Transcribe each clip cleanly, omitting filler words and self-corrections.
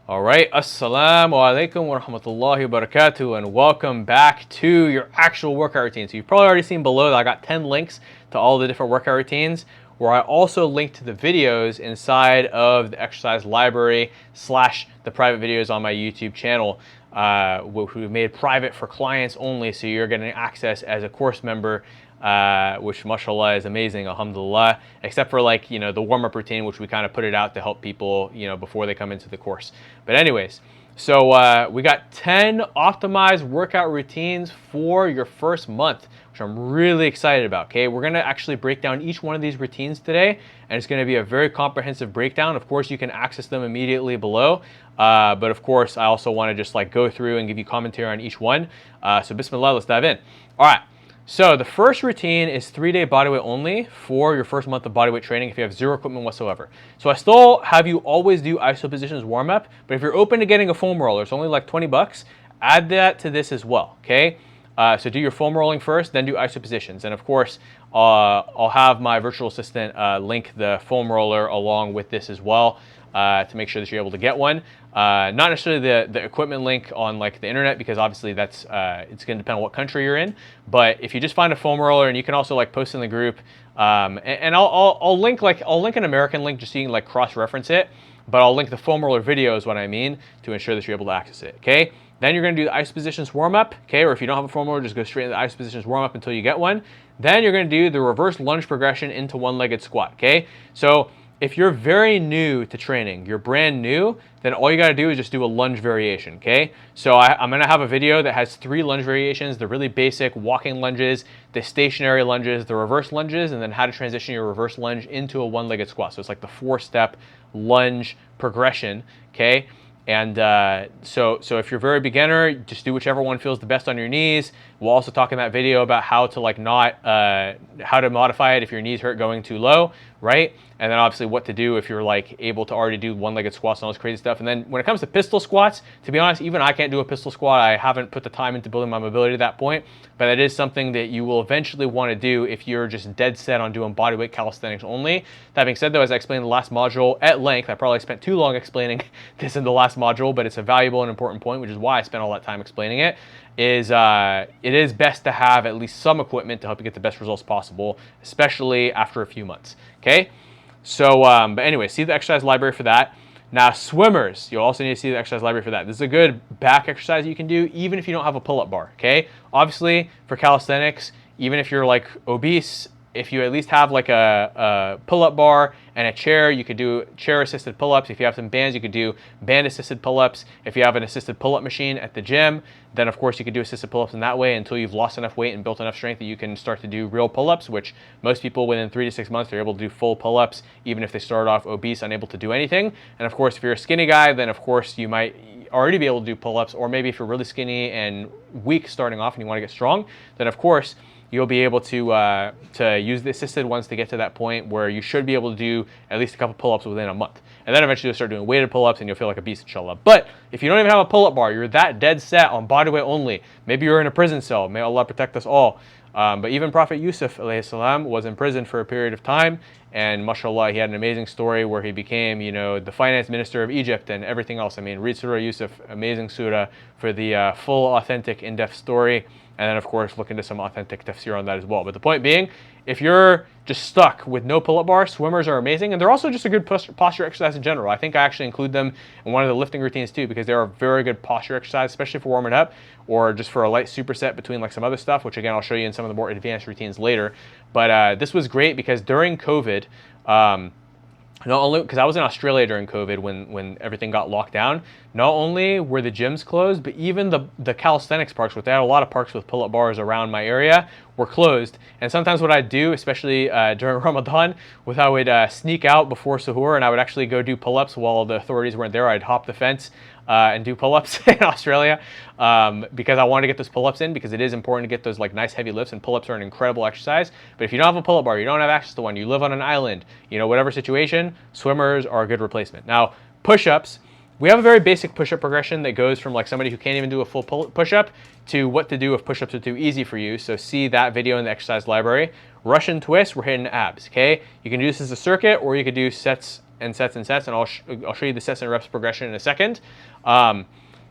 All right, assalamu alaikum wa rahmatullahi wa barakatuh, and welcome back to your actual workout routine. So you've probably already seen below that I got 10 links to all the different workout routines, where I also linked to the videos inside of the exercise library / the private videos on my YouTube channel, which we made private for clients only, so you're getting access as a course member, which mashallah is amazing, alhamdulillah, except for the warm-up routine, which we kind of put it out to help people before they come into the course. But anyways, so we got 10 optimized workout routines for your first month, which I'm really excited about. Okay, we're gonna actually break down each one of these routines today, and it's gonna be a very comprehensive breakdown. Of course, you can access them immediately below, but of course I also want to just go through and give you commentary on each one. So bismillah, let's dive in. All right. So the first routine is 3-day bodyweight only for your first month of bodyweight training if you have zero equipment whatsoever. So I still have you always do iso positions warm up, but if you're open to getting a foam roller, it's only like 20 bucks, add that to this as well, okay? So do your foam rolling first, then do iso positions. And of course, I'll have my virtual assistant link the foam roller along with this as well to make sure that you're able to get one. Not necessarily the equipment link on the internet, because obviously that's it's going to depend on what country you're in. But if you just find a foam roller, and you can also post in the group, and I'll link an American link just so you can cross-reference it. But I'll link the foam roller video is what I mean, to ensure that you're able to access it. Okay. Then you're going to do the ice positions warm up. Okay. Or if you don't have a foam roller, just go straight into the ice positions warm up until you get one. Then you're going to do the reverse lunge progression into one-legged squat. Okay. So if you're very new to training, you're brand new, then all you got to do is just do a lunge variation, okay? So I'm going to have a video that has 3 lunge variations: the really basic walking lunges, the stationary lunges, the reverse lunges, and then how to transition your reverse lunge into a one-legged squat. So it's like the 4-step lunge progression, okay? And so if you're very beginner, just do whichever one feels the best on your knees. We'll also talk in that video about how to how to modify it if your knees hurt going too low, right? And then obviously what to do if you're able to already do one-legged squats and all this crazy stuff. And then when it comes to pistol squats, to be honest, even I can't do a pistol squat. I haven't put the time into building my mobility to that point, but that is something that you will eventually want to do if you're just dead set on doing bodyweight calisthenics only. That being said, though, as I explained in the last module at length, I probably spent too long explaining this in the last module, but it's a valuable and important point, which is why I spent all that time explaining it. It is best to have at least some equipment to help you get the best results possible, especially after a few months. Okay. So, but anyway, see the exercise library for that. Now, swimmers, you'll also need to see the exercise library for that. This is a good back exercise you can do even if you don't have a pull-up bar, okay? Obviously, for calisthenics, even if you're obese, if you at least have a pull-up bar and a chair, you could do chair-assisted pull-ups. If you have some bands, you could do band-assisted pull-ups. If you have an assisted pull-up machine at the gym, then of course you could do assisted pull-ups in that way until you've lost enough weight and built enough strength that you can start to do real pull-ups, which most people within 3 to 6 months, they're able to do full pull-ups, even if they started off obese, unable to do anything. And of course, if you're a skinny guy, then of course you might already be able to do pull-ups, or maybe if you're really skinny and weak starting off and you want to get strong, then of course you'll be able to use the assisted ones to get to that point where you should be able to do at least a couple pull-ups within a month. And then eventually you'll start doing weighted pull-ups and you'll feel like a beast, inshallah. But if you don't even have a pull-up bar, you're that dead set on bodyweight only, maybe you're in a prison cell, may Allah protect us all. But even Prophet Yusuf alayhi salam was in prison for a period of time, and mashallah, he had an amazing story where he became, the finance minister of Egypt and everything else. I mean, read Surah Yusuf, amazing surah, for the full, authentic, in-depth story. And then, of course, look into some authentic tafsir on that as well. But the point being, if you're just stuck with no pull-up bar, swimmers are amazing. And they're also just a good posture exercise in general. I think I actually include them in one of the lifting routines too, because they're a very good posture exercise, especially for warming up or just for a light superset between some other stuff, which again, I'll show you in some of the more advanced routines later. But this was great because during COVID, not only because I was in Australia during COVID when everything got locked down, not only were the gyms closed, but even the calisthenics parks, which they had a lot of parks with pull-up bars around my area, were closed. And sometimes what I'd do, especially during Ramadan, was I would sneak out before suhoor and I would actually go do pull-ups while the authorities weren't there. I'd hop the fence and do pull-ups in Australia because I wanted to get those pull-ups in, because it is important to get those nice heavy lifts, and pull-ups are an incredible exercise. But if you don't have a pull-up bar, you don't have access to one, you live on an island, whatever situation, swimmers are a good replacement. Now, push-ups, we have a very basic push-up progression that goes from somebody who can't even do a full push-up to what to do if push-ups are too easy for you. So see that video in the exercise library. Russian twist, we're hitting abs, okay? You can do this as a circuit, or you could do sets and sets and sets, and I'll show you the sets and reps progression in a second.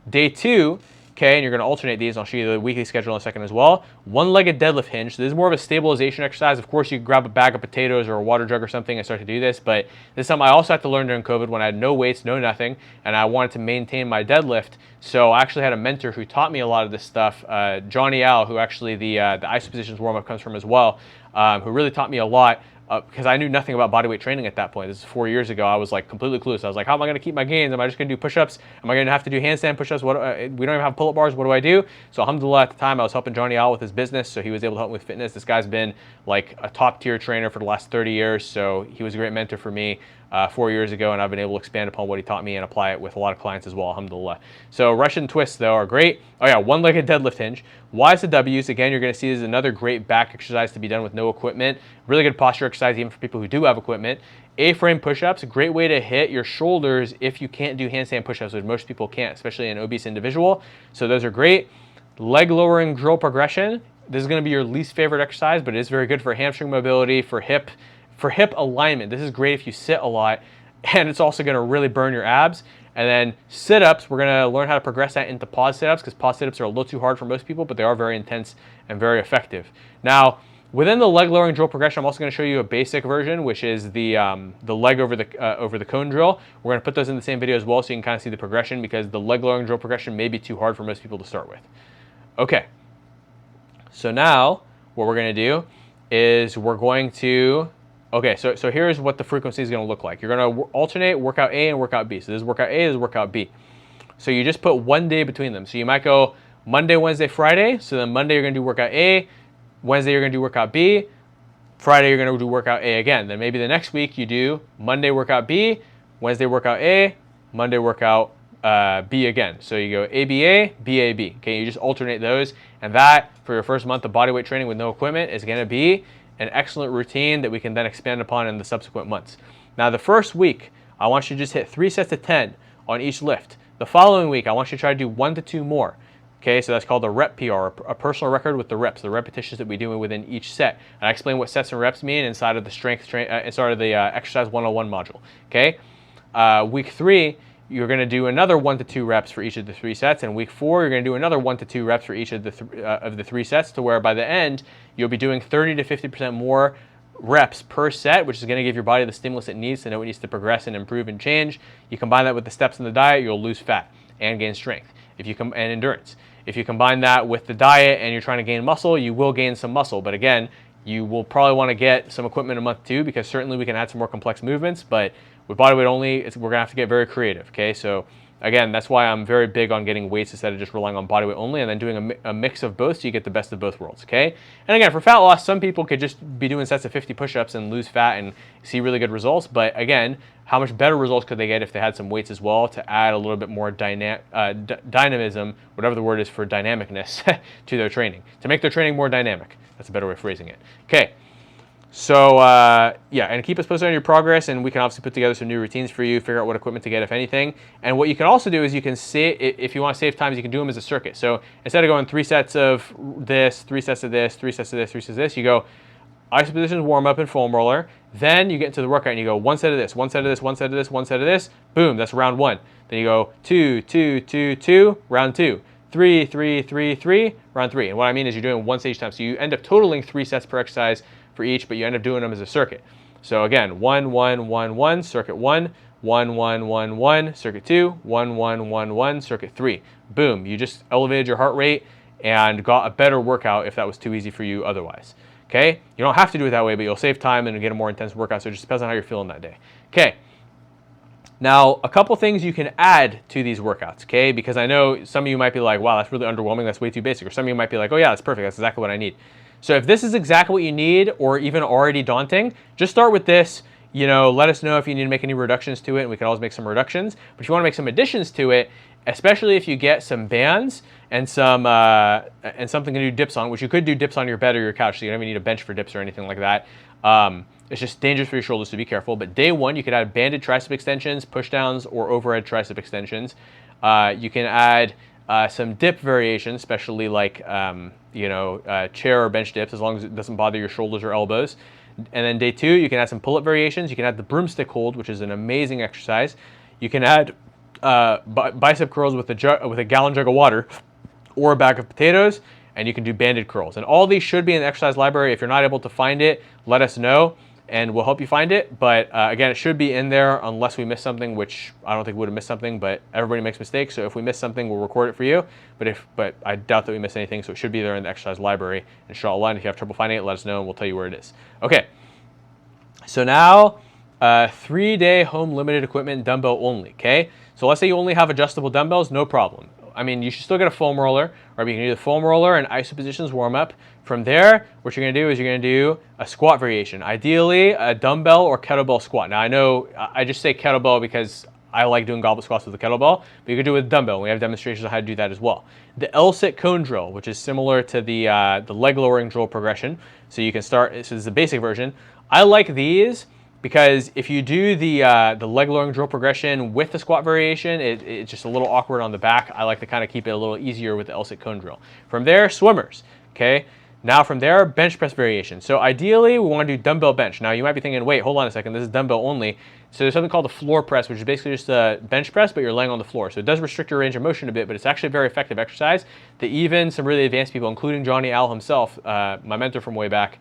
Day 2, okay, and you're going to alternate these. I'll show you the weekly schedule in a second as well. One-legged deadlift hinge. So this is more of a stabilization exercise. Of course, you can grab a bag of potatoes or a water jug or something and start to do this, but this is something I also had to learn during COVID when I had no weights, no nothing, and I wanted to maintain my deadlift. So I actually had a mentor who taught me a lot of this stuff, Johnny Al, who actually the ice positions warm-up comes from as well, who really taught me a lot. Because I knew nothing about bodyweight training at that point. This is 4 years ago. I was like completely clueless. I was like, how am I going to keep my gains? Am I just going to do push-ups? Am I going to have to do handstand push-ups? We don't even have pull-up bars. What do I do? So alhamdulillah, at the time I was helping Johnny out with his business, so he was able to help me with fitness. This guy's been like a top-tier trainer for the last 30 years, so he was a great mentor for me 4 years ago, and I've been able to expand upon what he taught me and apply it with a lot of clients as well, alhamdulillah. So Russian twists, though, are great. Oh yeah, one-legged deadlift hinge. Y's to W's. Again, you're going to see this is another great back exercise to be done with no equipment. Really good posture exercise even for people who do have equipment. A-frame push-ups, a great way to hit your shoulders if you can't do handstand push-ups, which most people can't, especially an obese individual. So those are great. Leg lowering drill progression. This is going to be your least favorite exercise, but it is very good for hamstring mobility, for hip alignment. This is great if you sit a lot, and it's also going to really burn your abs. And then sit-ups, we're going to learn how to progress that into pause sit-ups, because pause sit-ups are a little too hard for most people, but they are very intense and very effective. Now, within the leg lowering drill progression, I'm also going to show you a basic version, which is the leg over the cone drill. We're going to put those in the same video as well, so you can kind of see the progression, because the leg lowering drill progression may be too hard for most people to start with. Okay, so now what we're going to do is we're going to so here's what the frequency is going to look like. You're going to alternate workout A and workout B. So this is workout A, this is workout B. So you just put one day between them. So you might go Monday, Wednesday, Friday. So then Monday you're going to do workout A, Wednesday you're going to do workout B, Friday you're going to do workout A again. Then maybe the next week you do Monday workout B, Wednesday workout A, Monday workout B again. So you go ABA, BAB. Okay, you just alternate those, and that for your first month of bodyweight training with no equipment is going to be an excellent routine that we can then expand upon in the subsequent months. Now the first week, I want you to just hit 3 sets of 10 on each lift. The following week, I want you to try to do 1 to 2 more. Okay, so that's called a rep PR, a personal record with the reps, the repetitions that we do within each set. And I explain what sets and reps mean inside of the inside of the exercise 101 module. Okay, week 3, you're going to do another 1 to 2 reps for each of the 3 sets, and week 4 you're going to do another 1 to 2 reps for each of the 3 sets, to where by the end you'll be doing 30 to 50% more reps per set, which is going to give your body the stimulus it needs to know it needs to progress and improve and change. You combine that with the steps in the diet, you'll lose fat and gain strength and endurance. If you combine that with the diet and you're trying to gain muscle, you will gain some muscle, but again, you will probably want to get some equipment in month 2, because certainly we can add some more complex movements, but with bodyweight only, we're going to have to get very creative, okay? So again, that's why I'm very big on getting weights instead of just relying on bodyweight only, and then doing a mix of both so you get the best of both worlds, okay? And again, for fat loss, some people could just be doing sets of 50 push-ups and lose fat and see really good results, but again, how much better results could they get if they had some weights as well to add a little bit more dynamism, whatever the word is for dynamicness, to their training, to make their training more dynamic. That's a better way of phrasing it. Okay. So yeah, and keep us posted on your progress, and we can obviously put together some new routines for you, figure out what equipment to get, if anything. And what you can also do is you can save, if you want to save times, you can do them as a circuit. So instead of going 3 sets of this, 3 sets of this, 3 sets of this, 3 sets of this, you go ice positions, warm up, and foam roller. Then you get into the workout and you go 1 set of this, 1 set of this, 1 set of this, 1 set of this. Boom, that's round 1. Then you go 2, 2, 2, 2, round 2. 3, 3, 3, 3, round 3. And what I mean is you're doing 1 set each time. So you end up totaling 3 sets per exercise for each, but you end up doing them as a circuit. So again, 1, 1, 1, 1, circuit 1, 1, 1, 1, 1, circuit 2, 1, 1, 1, 1, circuit 3. Boom, you just elevated your heart rate and got a better workout if that was too easy for you otherwise. Okay, you don't have to do it that way, but you'll save time and get a more intense workout, so it just depends on how you're feeling that day. Okay, now a couple things you can add to these workouts, okay, because I know some of you might be like, wow, that's really underwhelming, that's way too basic, or some of you might be like, oh yeah, that's perfect, that's exactly what I need. So if this is exactly what you need, or even already daunting, just start with this. You know, let us know if you need to make any reductions to it, and we can always make some reductions. But if you want to make some additions to it, especially if you get some bands and some and something to do dips on, which you could do dips on your bed or your couch, so you don't even need a bench for dips or anything like that. It's just dangerous for your shoulders, so be careful. But day 1, you could add banded tricep extensions, push downs, or overhead tricep extensions. You can add some dip variations, especially like chair or bench dips, as long as it doesn't bother your shoulders or elbows. And then day 2, you can add some pull-up variations. You can add the broomstick hold, which is an amazing exercise. You can add bicep curls with a gallon jug of water or a bag of potatoes, and you can do banded curls. And all these should be in the exercise library. If you're not able to find it, let us know, and we'll help you find it. But again, it should be in there unless we miss something, which I don't think we would have missed something, but everybody makes mistakes. So if we miss something, we'll record it for you. But I doubt that we missed anything, so it should be there in the exercise library, inshallah. And if you have trouble finding it, let us know, and we'll tell you where it is. Okay, so now 3-day home limited equipment dumbbell only, okay? So let's say you only have adjustable dumbbells, no problem. I mean, you should still get a foam roller, or you can do the foam roller and iso positions warm up. From there, what you're gonna do is you're gonna do a squat variation. Ideally, a dumbbell or kettlebell squat. Now I know I just say kettlebell because I like doing goblet squats with the kettlebell, but you can do it with dumbbell. We have demonstrations on how to do that as well. The L-sit cone drill, which is similar to the leg lowering drill progression. So you can start, this is the basic version. I like these because if you do the leg lowering drill progression with the squat variation, it's just a little awkward on the back. I like to kind of keep it a little easier with the L-sit cone drill. From there, swimmers, okay? Now from there, bench press variation. So ideally, we want to do dumbbell bench. Now you might be thinking, wait, hold on a second, this is dumbbell only. So there's something called the floor press, which is basically just a bench press, but you're laying on the floor. So it does restrict your range of motion a bit, but it's actually a very effective exercise that even some really advanced people, including Johnny Al himself, my mentor from way back,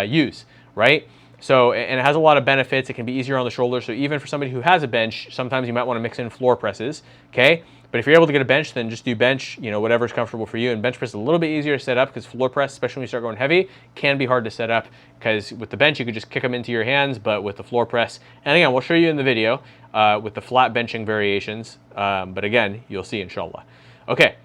use, right? So, and it has a lot of benefits. It can be easier on the shoulder. So even for somebody who has a bench, sometimes you might want to mix in floor presses, okay? But if you're able to get a bench, then just do bench, you know, whatever's comfortable for you. And bench press is a little bit easier to set up because floor press, especially when you start going heavy, can be hard to set up because with the bench, you could just kick them into your hands, but with the floor press, and again, we'll show you in the video with the flat benching variations. But again, you'll see, inshallah. Okay.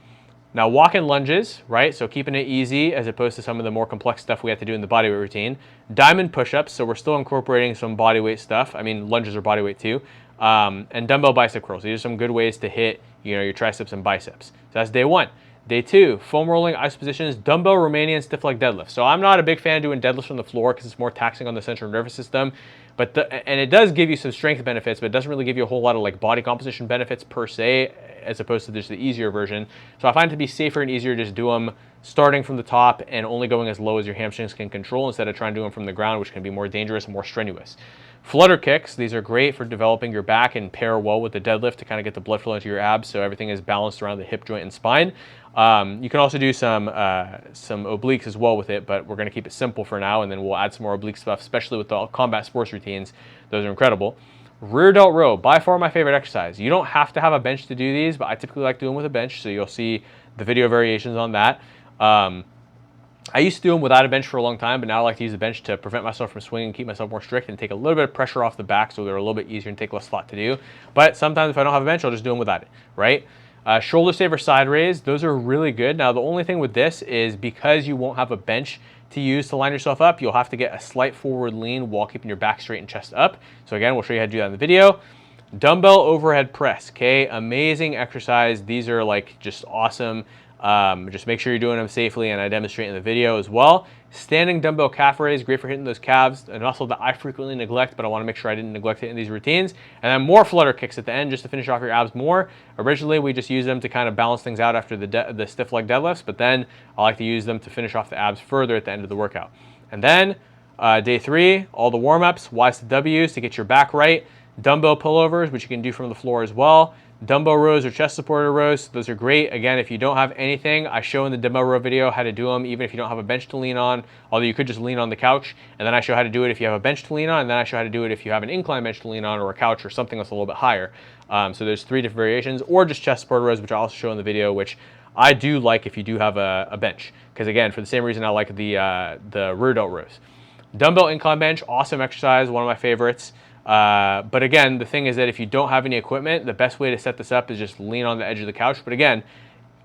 Now walk-in lunges, right? So keeping it easy as opposed to some of the more complex stuff we have to do in the bodyweight routine. Diamond push-ups, so we're still incorporating some bodyweight stuff. I mean, lunges are bodyweight too. And dumbbell bicep curls. These are some good ways to hit, you know, your triceps and biceps. So that's day 1. Day 2, foam rolling, iso positions, dumbbell Romanian stiff leg deadlift. So I'm not a big fan of doing deadlifts from the floor because it's more taxing on the central nervous system. But and it does give you some strength benefits, but it doesn't really give you a whole lot of like body composition benefits per se, as opposed to just the easier version. So I find it to be safer and easier to just do them starting from the top and only going as low as your hamstrings can control instead of trying to do them from the ground, which can be more dangerous and more strenuous. Flutter kicks, these are great for developing your back and pair well with the deadlift to kind of get the blood flow into your abs so everything is balanced around the hip joint and spine. You can also do some obliques as well with it, but we're going to keep it simple for now, and then we'll add some more oblique stuff, especially with the combat sports routines. Those are incredible. Rear delt row, by far my favorite exercise. You don't have to have a bench to do these, but I typically like doing them with a bench, so you'll see the video variations on that. I used to do them without a bench for a long time, but now I like to use the bench to prevent myself from swinging and keep myself more strict and take a little bit of pressure off the back so they're a little bit easier and take less thought to do. But sometimes if I don't have a bench, I'll just do them without it, right? Shoulder saver side raise, those are really good. Now the only thing with this is because you won't have a bench to use to line yourself up, you'll have to get a slight forward lean while keeping your back straight and chest up. So again, we'll show you how to do that in the video. Dumbbell overhead press, okay? Amazing exercise. These are like just awesome. Just make sure you're doing them safely, and I demonstrate in the video as well. Standing dumbbell calf raise, great for hitting those calves, and also that I frequently neglect, but I want to make sure I didn't neglect it in these routines. And then more flutter kicks at the end just to finish off your abs more. Originally, we just use them to kind of balance things out after the stiff leg deadlifts, but then I like to use them to finish off the abs further at the end of the workout. And then day 3, all the warm-ups, Y's to W's to get your back right. Dumbbell pullovers, which you can do from the floor as well. Dumbbell rows or chest supporter rows, those are great. Again, if you don't have anything, I show in the dumbbell row video how to do them even if you don't have a bench to lean on, although you could just lean on the couch, and then I show how to do it if you have a bench to lean on, and then I show how to do it if you have an incline bench to lean on or a couch or something that's a little bit higher. So there's 3 different variations, or just chest supporter rows, which I also show in the video, which I do like if you do have a bench, because again, for the same reason I like the rear delt rows. Dumbbell incline bench, awesome exercise, one of my favorites. But again, the thing is that if you don't have any equipment, the best way to set this up is just lean on the edge of the couch. But again,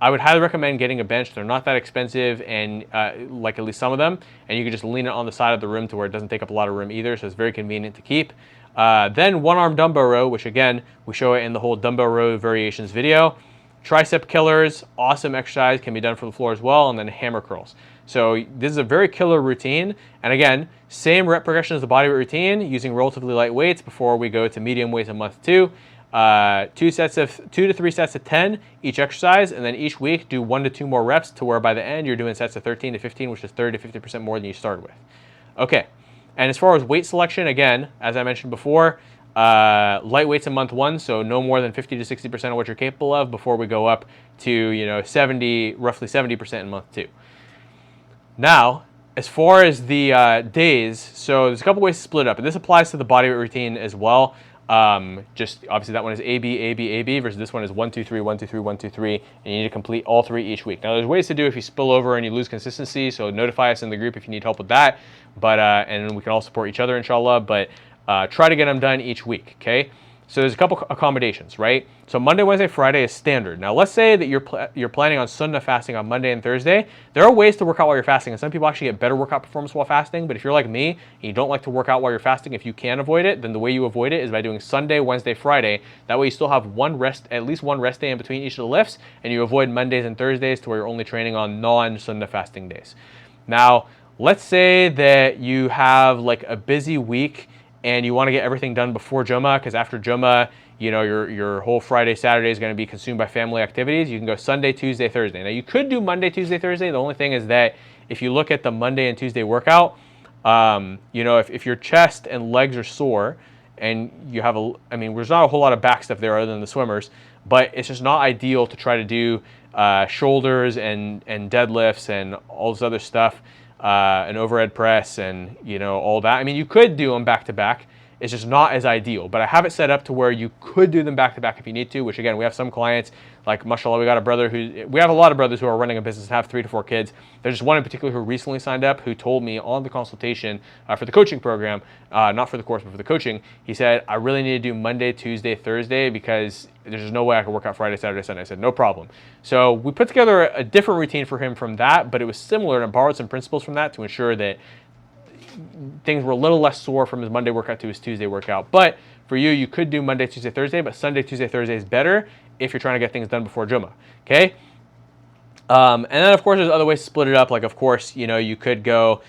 I would highly recommend getting a bench. They're not that expensive, and like at least some of them, and you can just lean it on the side of the room to where it doesn't take up a lot of room either, so it's very convenient to keep. Then one-arm dumbbell row, which again, we show it in the whole dumbbell row variations video. Tricep killers, awesome exercise, can be done from the floor as well, and then hammer curls. So this is a very killer routine, and again, same rep progression as the bodyweight routine, using relatively light weights before we go to medium weights in month 2. 2 to 3 sets of 10 each exercise, and then each week do 1 to 2 more reps to where by the end you're doing sets of 13 to 15, which is 30 to 50% more than you started with. Okay, And as far as weight selection, again, as I mentioned before, light weights in month 1, so no more than 50 to 60% of what you're capable of before we go up to, you know, roughly 70% in month 2. Now, as far as the days, so there's a couple ways to split it up, and this applies to the bodyweight routine as well. Just obviously that one is AB, AB, AB versus this one is 1, 2, 3, 1, 2, 3, 1, 2, 3, and you need to complete all 3 each week. Now there's ways to do if you spill over and you lose consistency, so notify us in the group if you need help with that. But and we can all support each other, inshallah. But try to get them done each week, okay? So there's a couple accommodations, right? So Monday, Wednesday, Friday is standard. Now let's say that you're planning on Sunnah fasting on Monday and Thursday. There are ways to work out while you're fasting, and some people actually get better workout performance while fasting. But if you're like me and you don't like to work out while you're fasting, if you can avoid it, then the way you avoid it is by doing Sunday, Wednesday, Friday. That way you still have at least one rest day in between each of the lifts, and you avoid Mondays and Thursdays to where you're only training on non-Sunnah fasting days. Now, let's say that you have like a busy week and you want to get everything done before Jummah, because after Jummah, you know, your whole Friday, Saturday is going to be consumed by family activities. You can go Sunday, Tuesday, Thursday. Now, you could do Monday, Tuesday, Thursday. The only thing is that if you look at the Monday and Tuesday workout, you know, if your chest and legs are sore and you have I mean, there's not a whole lot of back stuff there other than the swimmers, but it's just not ideal to try to do shoulders and deadlifts and all this other stuff. An overhead press and, you know, all that. I mean, you could do them back to back. It's just not as ideal, but I have it set up to where you could do them back to back if you need to, which again, we have some clients, like mashallah, we have a lot of brothers who are running a business and have 3 to 4 kids. There's just one in particular who recently signed up who told me on the consultation for the coaching program, not for the course, but for the coaching, he said, I really need to do Monday, Tuesday, Thursday because there's just no way I can work out Friday, Saturday, Sunday. I said, no problem. So we put together a different routine for him from that, but it was similar, and I borrowed some principles from that to ensure that things were a little less sore from his Monday workout to his Tuesday workout. But for you, you could do Monday, Tuesday, Thursday, but Sunday, Tuesday, Thursday is better if you're trying to get things done before Jummah, okay? And then, of course, there's other ways to split it up. Like, of course, you know, you could go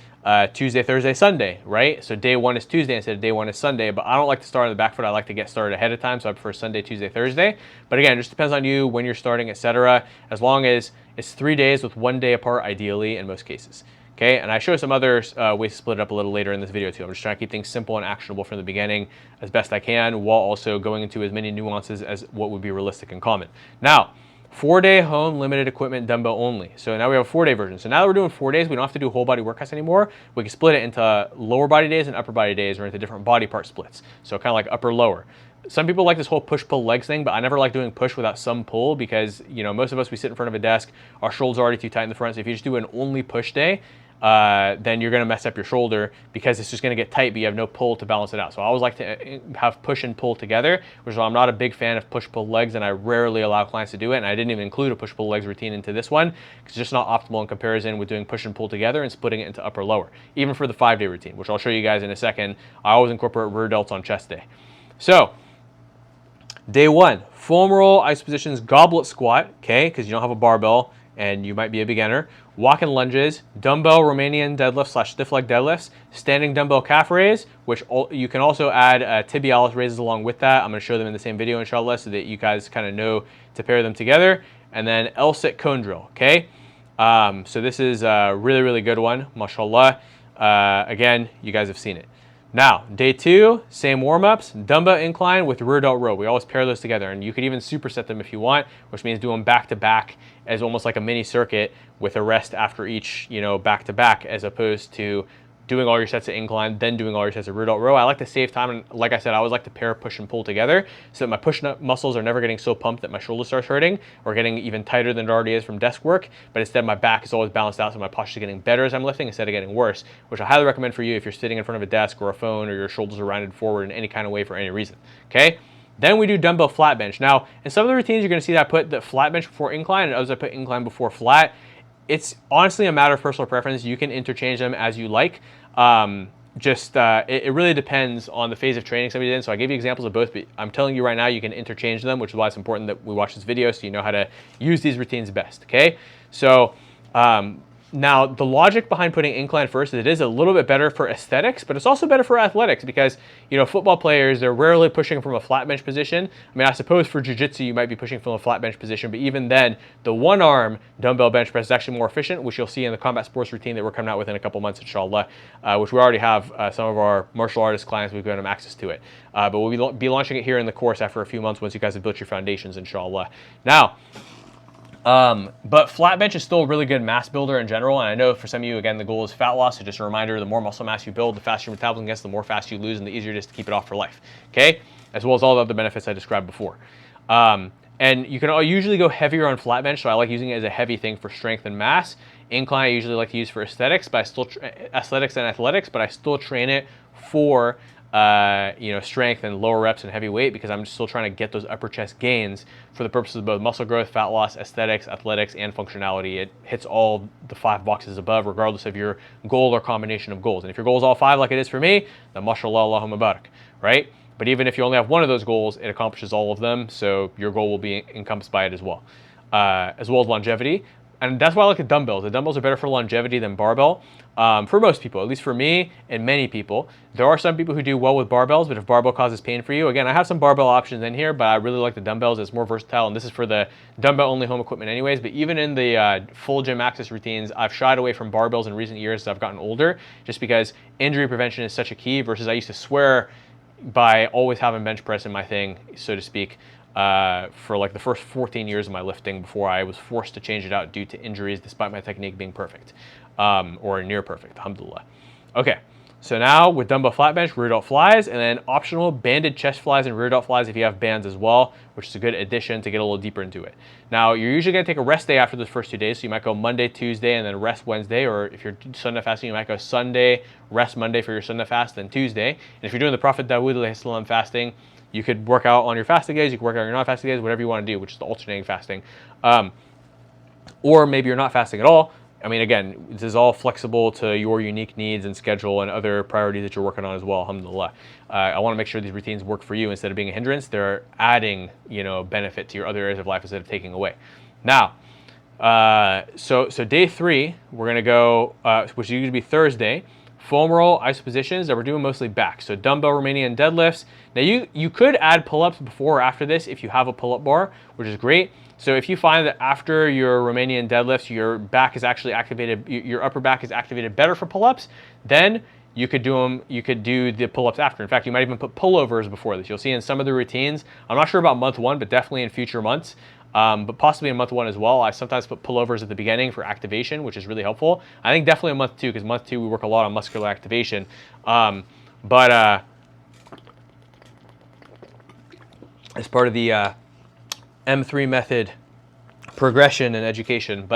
Tuesday, Thursday, Sunday, right? So day 1 is Tuesday instead of day 1 is Sunday, but I don't like to start on the back foot. I like to get started ahead of time, so I prefer Sunday, Tuesday, Thursday. But again, it just depends on you, when you're starting, etc. As long as it's 3 days with 1 day apart, ideally, in most cases. Okay, and I show some other ways to split it up a little later in this video too. I'm just trying to keep things simple and actionable from the beginning as best I can, while also going into as many nuances as what would be realistic and common. Now, 4-day home, limited equipment, dumbbell only. So now we have a 4-day version. So now that we're doing 4 days, we don't have to do whole body workouts anymore. We can split it into lower body days and upper body days, or into different body part splits. So kind of like upper lower. Some people like this whole push-pull legs thing, but I never like doing push without some pull because, you know, most of us, we sit in front of a desk, our shoulders are already too tight in the front. So if you just do an only push day, then you're going to mess up your shoulder because it's just going to get tight, but you have no pull to balance it out. So I always like to have push and pull together, which is why I'm not a big fan of push-pull legs, and I rarely allow clients to do it. And I didn't even include a push-pull legs routine into this one because it's just not optimal in comparison with doing push and pull together and splitting it into upper lower. Even for the 5-day routine, which I'll show you guys in a second, I always incorporate rear delts on chest day. So day 1, foam roll, ice positions, goblet squat, okay, because you don't have a barbell and you might be a beginner. Walk and lunges, dumbbell Romanian deadlift / stiff leg deadlifts, standing dumbbell calf raise, which you can also add tibialis raises along with that. I'm going to show them in the same video, inshallah, so that you guys kind of know to pair them together. And then L-sit cone drill, okay? So this is a really, really good one, mashallah. Again, you guys have seen it. Now, day 2, same warm-ups, dumbbell incline with rear delt row. We always pair those together, and you could even superset them if you want, which means do them back-to-back as almost like a mini circuit with a rest after each, you know, back-to-back, as opposed to doing all your sets of incline, then doing all your sets of rear delt row. I like to save time, and like I said, I always like to pair push and pull together so that my push muscles are never getting so pumped that my shoulder starts hurting or getting even tighter than it already is from desk work, but instead my back is always balanced out, so my posture is getting better as I'm lifting instead of getting worse, which I highly recommend for you if you're sitting in front of a desk or a phone or your shoulders are rounded forward in any kind of way for any reason, okay? Then we do dumbbell flat bench. Now, in some of the routines, you're going to see that I put the flat bench before incline, and others I put incline before flat. It's honestly a matter of personal preference. You can interchange them as you like. It really depends on the phase of training somebody's in. So I gave you examples of both, but I'm telling you right now, you can interchange them, which is why it's important that we watch this video so you know how to use these routines best, okay? So Now, the logic behind putting incline first is it is a little bit better for aesthetics, but it's also better for athletics because, football players, they're rarely pushing from a flat bench position. I mean, I suppose for jiu-jitsu, you might be pushing from a flat bench position, but even then, the one-arm dumbbell bench press is actually more efficient, which you'll see in the combat sports routine that we're coming out with in a couple months, inshallah, which we already have some of our martial artist clients, we've given them access to it. But we'll be launching it here in the course after a few months once you guys have built your foundations, inshallah. Now, but flat bench is still a really good mass builder in general, and I know for some of you, again, the goal is fat loss, so just a reminder, the more muscle mass you build, the faster your metabolism gets, the more fast you lose, and the easier it is to keep it off for life, okay? As well as all the other benefits I described before. And you can usually go heavier on flat bench, so I like using it as a heavy thing for strength and mass. Incline I usually like to use for aesthetics, but aesthetics and athletics, but I still train it for strength and lower reps and heavy weight because I'm still trying to get those upper chest gains for the purposes of both muscle growth, fat loss, aesthetics, athletics, and functionality. It hits all the 5 boxes above, regardless of your goal or combination of goals. And if your goal is all 5 like it is for me, then mashallah, Allahumma barak, right? But even if you only have one of those goals, it accomplishes all of them, so your goal will be encompassed by it as well as longevity. And that's why I like the dumbbells. The dumbbells are better for longevity than barbell. For most people, at least for me and many people. There are some people who do well with barbells, but if barbell causes pain for you, again, I have some barbell options in here, but I really like the dumbbells. It's more versatile, and this is for the dumbbell-only home equipment anyways. But even in the full gym access routines, I've shied away from barbells in recent years as I've gotten older, just because injury prevention is such a key versus I used to swear by always having bench press in my thing, so to speak, for like the first 14 years of my lifting before I was forced to change it out due to injuries despite my technique being perfect, or near perfect, alhamdulillah. Okay, so now with dumbbell flat bench, rear delt flies, and then optional banded chest flies and rear delt flies if you have bands as well, which is a good addition to get a little deeper into it. Now, you're usually going to take a rest day after those first 2 days, so you might go Monday, Tuesday, and then rest Wednesday, or if you're Sunnah fasting, you might go Sunday, rest Monday for your Sunnah fast, then Tuesday. And if you're doing the Prophet Dawood alayhi salam fasting, you could work out on your fasting days, you could work out on your non-fasting days, whatever you want to do, which is the alternating fasting. Or maybe you're not fasting at all. I mean, again, this is all flexible to your unique needs and schedule and other priorities that you're working on as well, alhamdulillah. I want to make sure these routines work for you. Instead of being a hindrance, they're adding, benefit to your other areas of life instead of taking away. Now, so day 3, we're going to go, which is usually be Thursday, foam roll, iso positions that we're doing mostly back. So dumbbell Romanian deadlifts. Now you could add pull-ups before or after this if you have a pull-up bar, which is great. So if you find that after your Romanian deadlifts, your back is actually activated, your upper back is activated better for pull-ups, then you could do the pull-ups after. In fact, you might even put pullovers before this. You'll see in some of the routines, I'm not sure about month 1, but definitely in future months, but possibly in month 1 as well. I sometimes put pullovers at the beginning for activation, which is really helpful. I think definitely in month 2, because month 2 we work a lot on muscular activation. As part of the M3 method progression and education,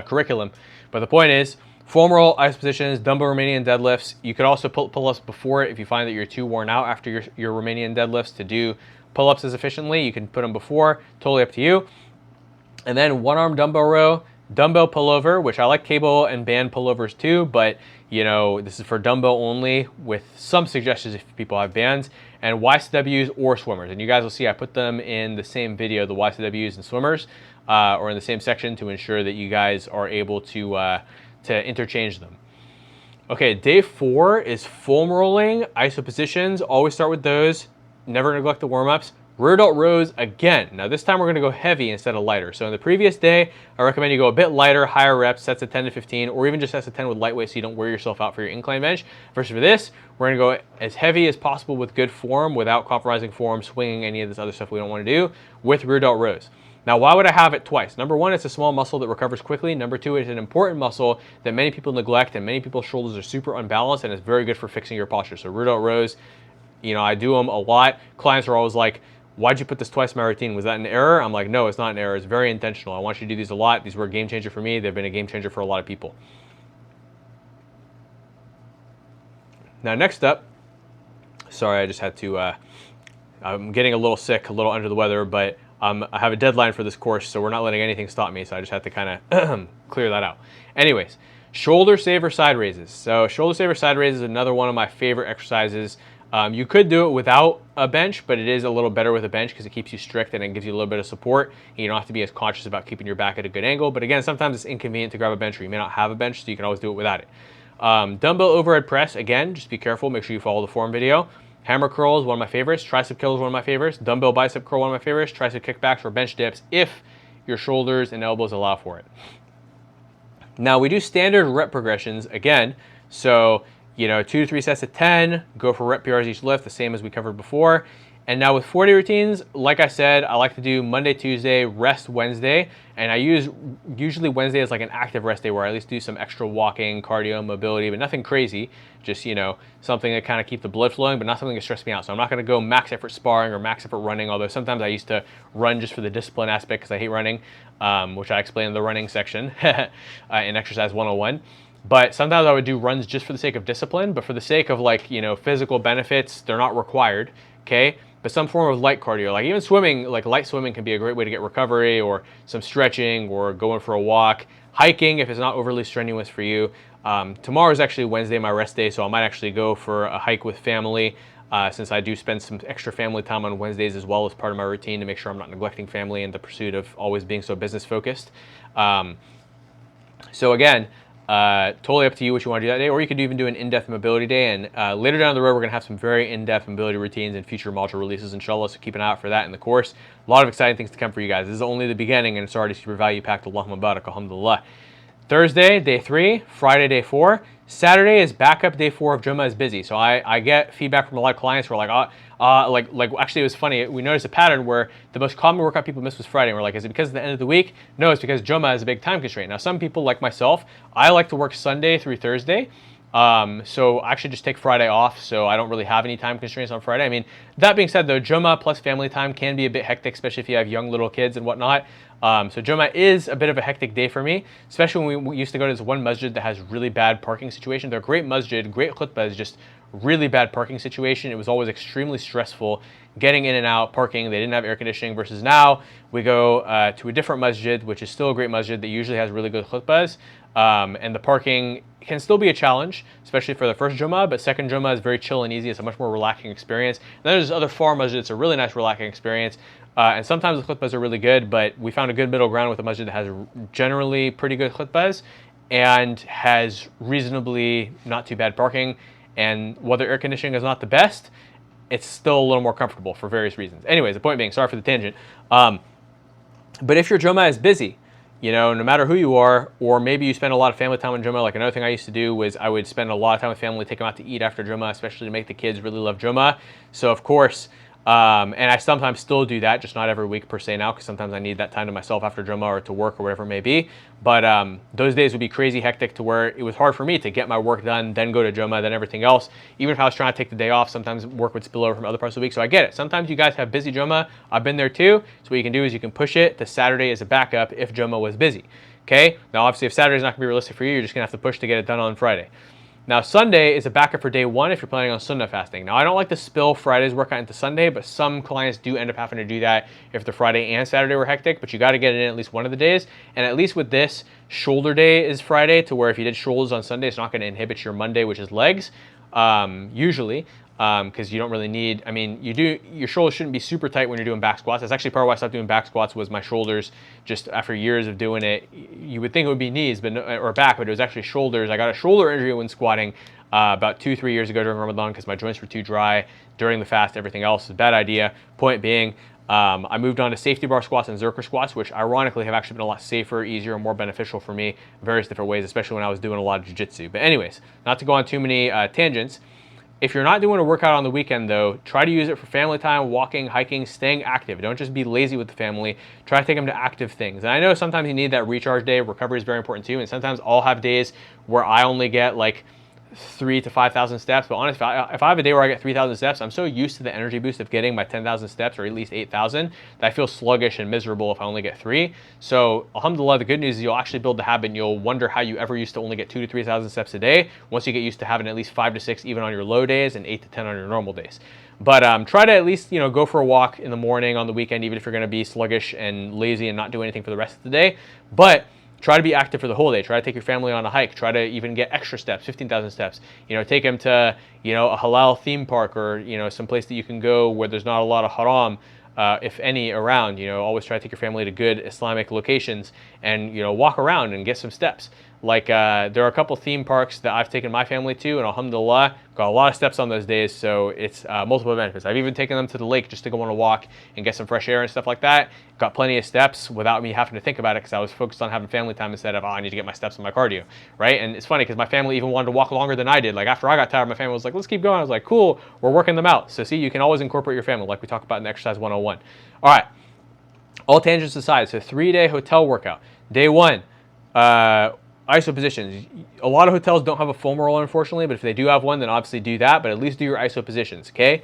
curriculum. But the point is, foam roll, iso positions, dumbbell Romanian deadlifts. You could also put pull-ups before it if you find that you're too worn out after your Romanian deadlifts to do pull-ups as efficiently. You can put them before, totally up to you. And then one-arm dumbbell row, dumbbell pullover, which I like cable and band pullovers too, but this is for dumbbell only with some suggestions if people have bands, and YCWs or swimmers. And you guys will see I put them in the same video, the YCWs and swimmers, or in the same section to ensure that you guys are able to interchange them. Okay, day 4 is foam rolling, iso positions. Always start with those. Never neglect the warm-ups. Rear delt rows again. Now this time we're going to go heavy instead of lighter. So in the previous day, I recommend you go a bit lighter, higher reps, sets of 10 to 15, or even just sets of 10 with lightweight so you don't wear yourself out for your incline bench. Versus for this, we're going to go as heavy as possible with good form without compromising form, swinging any of this other stuff we don't want to do with rear delt rows. Now, why would I have it twice? Number 1, it's a small muscle that recovers quickly. Number 2, it's an important muscle that many people neglect, and many people's shoulders are super unbalanced, and it's very good for fixing your posture. So rear delt rows, I do them a lot. Clients are always like, why'd you put this twice in my routine? Was that an error? I'm like, no, it's not an error. It's very intentional. I want you to do these a lot. These were a game changer for me. They've been a game changer for a lot of people. Now, next up, sorry, I just had to, I'm getting a little sick, a little under the weather, but I have a deadline for this course, so we're not letting anything stop me, so I just had to kind of clear that out. Anyways, shoulder saver side raises. So shoulder saver side raises is another one of my favorite exercises You could do it without a bench, but it is a little better with a bench because it keeps you strict and it gives you a little bit of support. And you don't have to be as conscious about keeping your back at a good angle. But again, sometimes it's inconvenient to grab a bench, or you may not have a bench, so you can always do it without it. Dumbbell overhead press, again, just be careful. Make sure you follow the form video. Hammer curl is one of my favorites. Tricep curl is one of my favorites. Dumbbell bicep curl, one of my favorites. Tricep kickbacks or bench dips if your shoulders and elbows allow for it. Now we do standard rep progressions again. So, 2 to 3 sets of 10, go for rep PRs each lift, the same as we covered before. And now with 40 routines, like I said, I like to do Monday, Tuesday, rest Wednesday. And I use usually Wednesday as like an active rest day where I at least do some extra walking, cardio, mobility, but nothing crazy. Just, something to kind of keep the blood flowing, but not something to stress me out. So I'm not going to go max effort sparring or max effort running, although sometimes I used to run just for the discipline aspect because I hate running, which I explained in the running section in Exercise 101. But sometimes I would do runs just for the sake of discipline, but for the sake of physical benefits, they're not required, okay? But some form of light cardio, like even swimming, like light swimming can be a great way to get recovery, or some stretching, or going for a walk. Hiking, if it's not overly strenuous for you. Tomorrow is actually Wednesday, my rest day, so I might actually go for a hike with family, since I do spend some extra family time on Wednesdays as well as part of my routine to make sure I'm not neglecting family in the pursuit of always being so business focused. So again, totally up to you what you want to do that day, or you could even do an in-depth mobility day. And later down the road, we're going to have some very in-depth mobility routines and future module releases, inshallah, so keep an eye out for that in the course. A lot of exciting things to come for you guys. This is only the beginning, and it's already super value-packed. Allahumma barak, alhamdulillah. Thursday, day 3, Friday, day 4. Saturday is backup. Day 4 of Jummah is busy. So I get feedback from a lot of clients who are like, actually it was funny. We noticed a pattern where the most common workout people miss was Friday. And we're like, is it because of the end of the week? No, it's because Jummah is a big time constraint. Now, some people like myself, I like to work Sunday through Thursday. So I actually just take Friday off, so I don't really have any time constraints on Friday. I mean, that being said though, Jummah plus family time can be a bit hectic, especially if you have young little kids and whatnot. So Jummah is a bit of a hectic day for me, especially when we used to go to this one masjid that has really bad parking situation. They're a great masjid, great khutbah, is just really bad parking situation. It was always extremely stressful getting in and out, parking. They didn't have air conditioning, versus now we go to a different masjid, which is still a great masjid that usually has really good khutbahs. And the parking can still be a challenge, especially for the first Jummah, but second Jummah is very chill and easy. It's a much more relaxing experience. And then there's other far masjid. It's a really nice relaxing experience. And sometimes the khutbahs are really good, but we found a good middle ground with a masjid that has generally pretty good khutbahs and has reasonably not too bad parking. And whether air conditioning is not the best, it's still a little more comfortable for various reasons. Anyways, the point being, sorry for the tangent. But if your Jummah is busy, no matter who you are, or maybe you spend a lot of family time on Jummah. Like another thing I used to do was I would spend a lot of time with family, take them out to eat after Jummah, especially to make the kids really love Jummah. So of course, and I sometimes still do that, just not every week per se now, because sometimes I need that time to myself after Jummah or to work or whatever it may be. But those days would be crazy hectic to where it was hard for me to get my work done, then go to Jummah, then everything else. Even if I was trying to take the day off, sometimes work would spill over from other parts of the week. So I get it. Sometimes you guys have busy Jummah. I've been there too. So what you can do is you can push it to Saturday as a backup if Jummah was busy. Okay? Now obviously if Saturday is not going to be realistic for you, you're just going to have to push to get it done on Friday. Now, Sunday is a backup for day 1 if you're planning on Sunnah fasting. Now, I don't like to spill Friday's workout into Sunday, but some clients do end up having to do that if the Friday and Saturday were hectic, but you got to get it in at least one of the days. And at least with this, shoulder day is Friday, to where if you did shoulders on Sunday, it's not going to inhibit your Monday, which is legs, usually. Because you don't really need, your shoulders shouldn't be super tight when you're doing back squats. That's actually part of why I stopped doing back squats, was my shoulders, just after years of doing it. You would think it would be knees or back, but it was actually shoulders. I got a shoulder injury when squatting about 2-3 years ago during Ramadan because my joints were too dry during the fast. Everything else is a bad idea. Point being, I moved on to safety bar squats and zerker squats, which ironically have actually been a lot safer, easier, and more beneficial for me in various different ways, especially when I was doing a lot of jiu-jitsu. But anyways, not to go on too many tangents. If you're not doing a workout on the weekend though, try to use it for family time, walking, hiking, staying active. Don't just be lazy with the family. Try to take them to active things. And I know sometimes you need that recharge day. Recovery is very important too. And sometimes I'll have days where I only get like 3,000 to 5,000 steps. But honestly, if I have a day where I get 3,000 steps, I'm so used to the energy boost of getting my 10,000 steps, or at least 8,000, that I feel sluggish and miserable if I only get 3. So alhamdulillah, the good news is you'll actually build the habit, and you'll wonder how you ever used to only get 2,000 to 3,000 steps a day once you get used to having at least 5 to 6 even on your low days, and 8 to 10 on your normal days. But try to at least go for a walk in the morning on the weekend, even if you're going to be sluggish and lazy and not do anything for the rest of the day. But try to be active for the whole day. Try to take your family on a hike. Try to even get extra steps, 15,000 steps. You know, take them to, you know, a halal theme park, or, you know, some place that you can go where there's not a lot of haram, if any, around. You know, always try to take your family to good Islamic locations and, you know, walk around and get some steps. Like, there are a couple theme parks that I've taken my family to, and alhamdulillah, got a lot of steps on those days, so it's multiple benefits. I've even taken them to the lake just to go on a walk and get some fresh air and stuff like that. Got plenty of steps without me having to think about it, because I was focused on having family time instead of, oh, I need to get my steps in my cardio, right? And it's funny because my family even wanted to walk longer than I did. Like, after I got tired, my family was like, let's keep going. I was like, cool, we're working them out. So see, you can always incorporate your family, like we talked about in Exercise 101. All right, all tangents aside, so 3-day hotel workout. Day 1, ISO positions. A lot of hotels don't have a foam roller, unfortunately, but if they do have one, then obviously do that, but at least do your ISO positions, okay?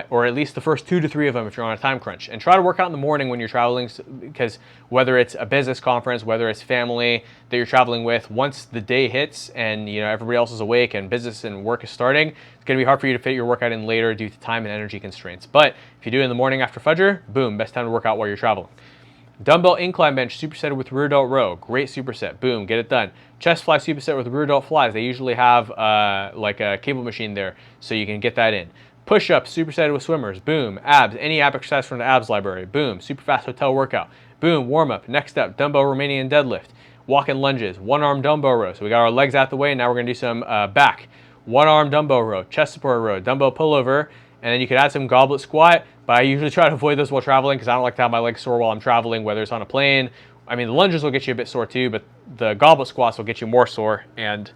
Or at least the first 2 to 3 of them if you're on a time crunch. And try to work out in the morning when you're traveling, because whether it's a business conference, whether it's family that you're traveling with, once the day hits and, you know, everybody else is awake and business and work is starting, it's going to be hard for you to fit your workout in later due to time and energy constraints. But if you do it in the morning after Fajr, boom, best time to work out while you're traveling. Dumbbell incline bench supersetted with rear delt row. Great superset. Boom, get it done. Chest fly superset with rear delt flies. They usually have like a cable machine there, so you can get that in. Push-ups supersetted with swimmers. Boom. Abs. Any ab exercise from the abs library. Boom. Super fast hotel workout. Boom. Warm up. Next up, dumbbell Romanian deadlift. Walk and lunges. One arm dumbbell row. So we got our legs out the way. Now we're going to do some back. One arm dumbbell row. Chest support row. Dumbbell pullover. And then you could add some goblet squat, but I usually try to avoid this while traveling because I don't like to have my legs sore while I'm traveling, whether it's on a plane. I mean, the lunges will get you a bit sore too, but the goblet squats will get you more sore. And,